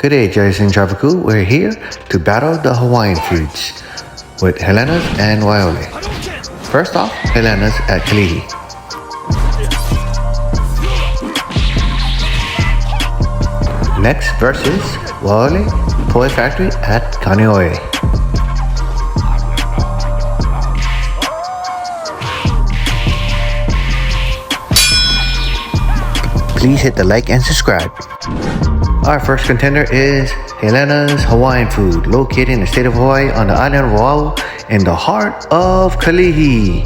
Good day, Jason Traviku. We're here to battle the Hawaiian foods with Helenas and Waiahole. First off, Helenas at Kalihi. Next versus Waiahole Poi Factory at Kaneohe. Please hit the like and subscribe. Our first contender is Helena's Hawaiian Food, located in the state of Hawaii on the island of Oahu in the heart of Kalihi.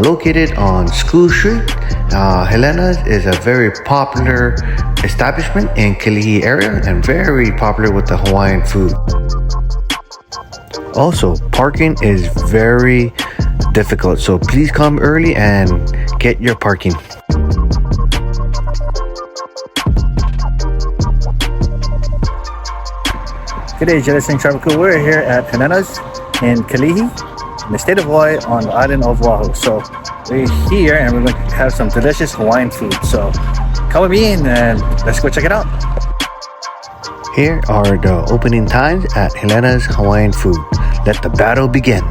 Located on School Street, Helena's is a very popular establishment in Kalihi area and very popular with the Hawaiian food. Also, parking is very difficult, so please come early and get your parking. Good day, Jason Traviku. We're here at Helenas in Kalihi, in the state of Hawaii on the island of Oahu. So we're here and we're going to have some delicious Hawaiian food. So come with me and let's go check it out. Here are the opening times at Helena's Hawaiian Food. Let the battle begin.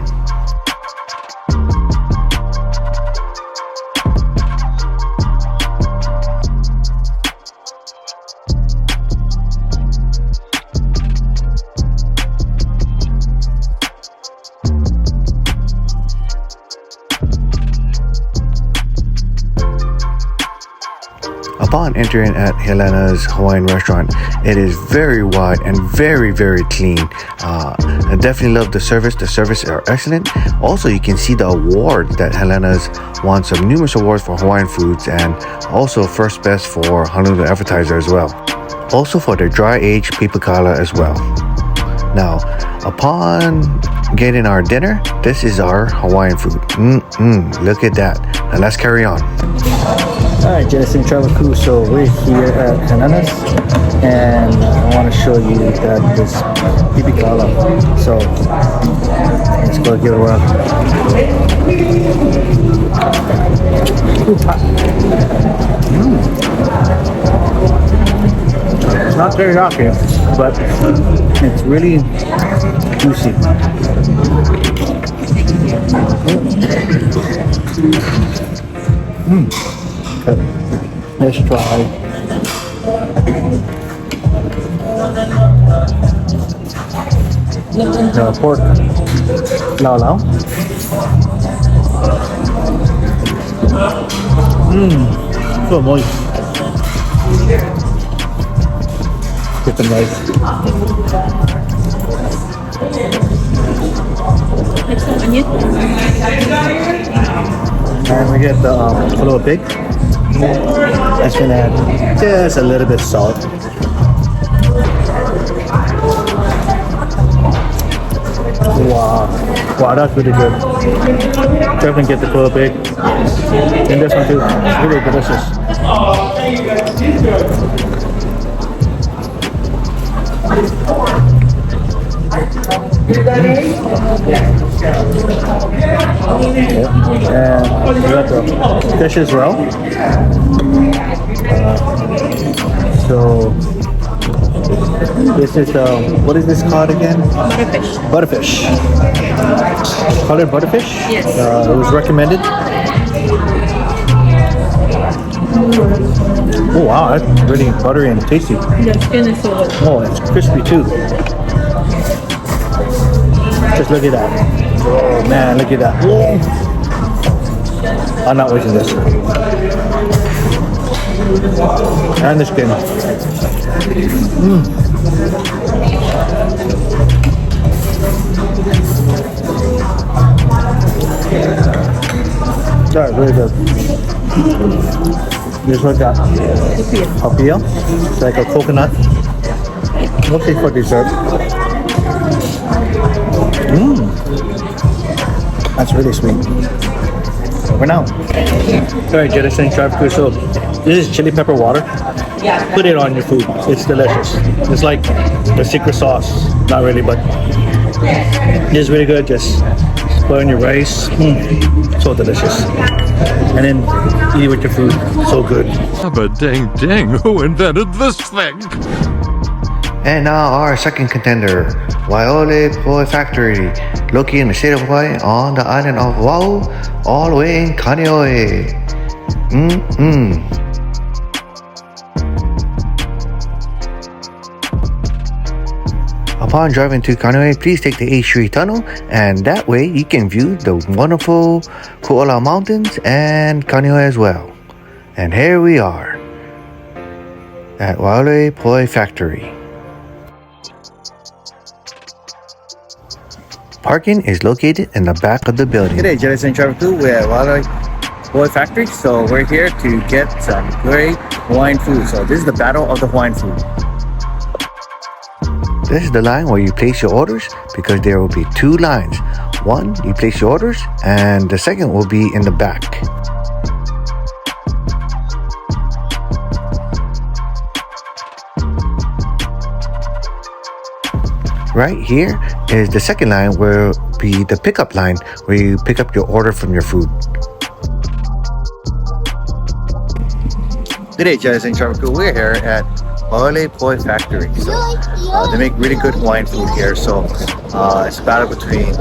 Upon entering at Helena's Hawaiian restaurant, it is very wide and very clean. I definitely love the service. The service are excellent. Also, you can see the awards that Helena's won some numerous awards for Hawaiian foods and also first best for Honolulu Advertiser as well. Also for their dry aged pipakala as well. Now, upon getting our dinner, this is our Hawaiian food. Look at that. Now let's carry on. Alright, Jason Traviku. So we're here at Helenas and I want to show you that this pipakala. So let's go give it a whirl. It's not very rocky, but it's really juicy. Let's try the pork lau. So moist. With some rice. And we get the filet pig. I'm just gonna add just a little bit of salt. Wow, that's really good. Definitely get the filet pig. And this one too. It's really delicious. And we got the fish as well. So this is what is this called again? Butterfish. Call it butterfish? Yes. It was recommended. Oh wow, that's really buttery and tasty. The skin is so good. Oh, it's crispy too. Just look at that. Oh man, look at that. Whoa. I'm not wasting this. And the skin. That's really good. This one got papilla. It's like a coconut. Mostly for dessert. That's really sweet. Over now. Alright, Jason Traviku. So this is chili pepper water. Put it on your food. It's delicious. It's like the secret sauce. Not really, but it's really good. Just put on your rice. So delicious. And then eat it with your food. So good. But dang, who invented this thing? And now our second contender, Waiahole Poi Factory, located in the state of Hawaii on the island of Oahu, all the way in Kaneohe. Upon driving to Kaneohe, please take the H3 tunnel, and that way you can view the wonderful Kuala Mountains and Kaneohe as well. And here we are at Waiahole Poi Factory. Parking is located in the back of the building. G'day, Jettis and Traffic Crew. We're at Waiahole Poi Factory, so we're here to get some great Hawaiian food. So this is the battle of the Hawaiian food. This is the line where you place your orders, because there will be two lines. One, you place your orders, and the second will be in the back. Right here is the second line, where will be the pickup line, where you pick up your order from your food. Good day, Jettis and Traffic Crew. We're here at Waiahole Poi Factory. So they make really good Hawaiian food here. So it's a battle between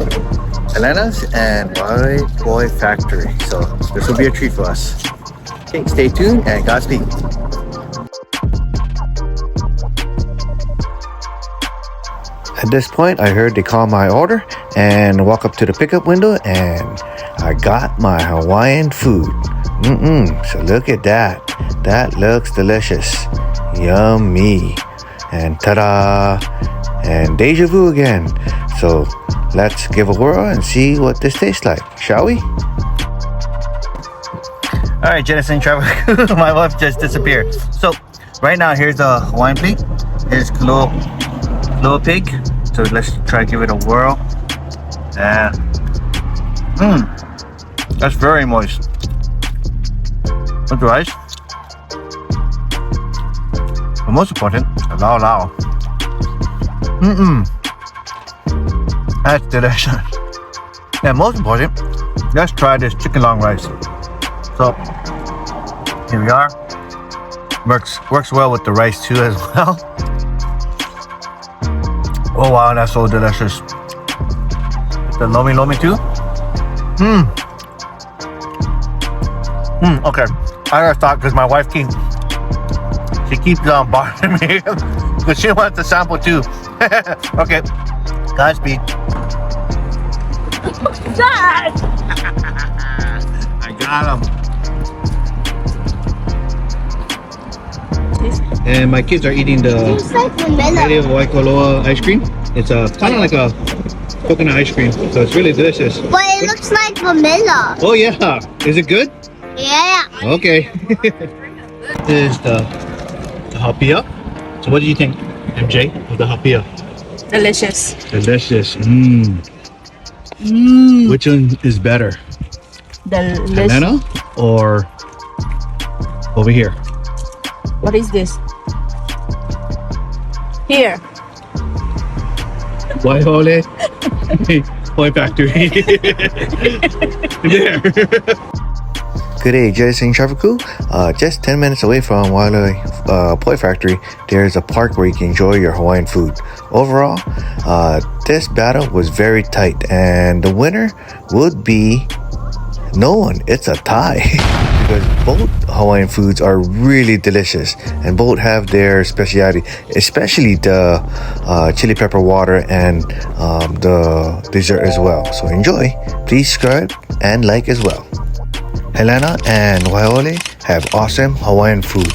Helenas and Waiahole Poi Factory. So this will be a treat for us. Okay, stay tuned and Godspeed. At this point, I heard they call my order and walk up to the pickup window, and I got my Hawaiian food. So look at that. That looks delicious. Yummy. And ta-da! And deja vu again. So let's give a whirl and see what this tastes like, shall we? Alright, Jettis and Traffic. My wife just disappeared. So right now, here's a Hawaiian plate. Here's little pig. So let's try to give it a whirl. And that's very moist. With rice. But most important, lao. That's delicious. And most important, let's try this chicken long rice. So here we are. Works well with the rice too as well. Oh wow, that's so delicious. The lomi too. Okay. I gotta stop because my wife keeps bothering me because she wants to sample too. Okay. Godspeed. Dad! I got him. And my kids are eating the It's like vanilla. Waiahole ice cream. It's kind of like a coconut ice cream, so it's really delicious. But it looks like vanilla. Oh yeah, is it good? Yeah. Okay. This is the hapia. So what do you think, MJ, of the hapia? Delicious. Delicious. Which one is better? Delicious. Helena or over here? What is this? Here. Waiahole Poi Factory. There. Good day, Jettis and Traffic Crew. Just 10 minutes away from Waiahole Poi Factory, there's a park where you can enjoy your Hawaiian food. Overall, this battle was very tight, and the winner would be no one. It's a tie. Because both Hawaiian foods are really delicious, and both have their speciality, especially the chili pepper water and the dessert as well. So enjoy. Please subscribe and like as well. Helena and Waiahole have awesome Hawaiian food.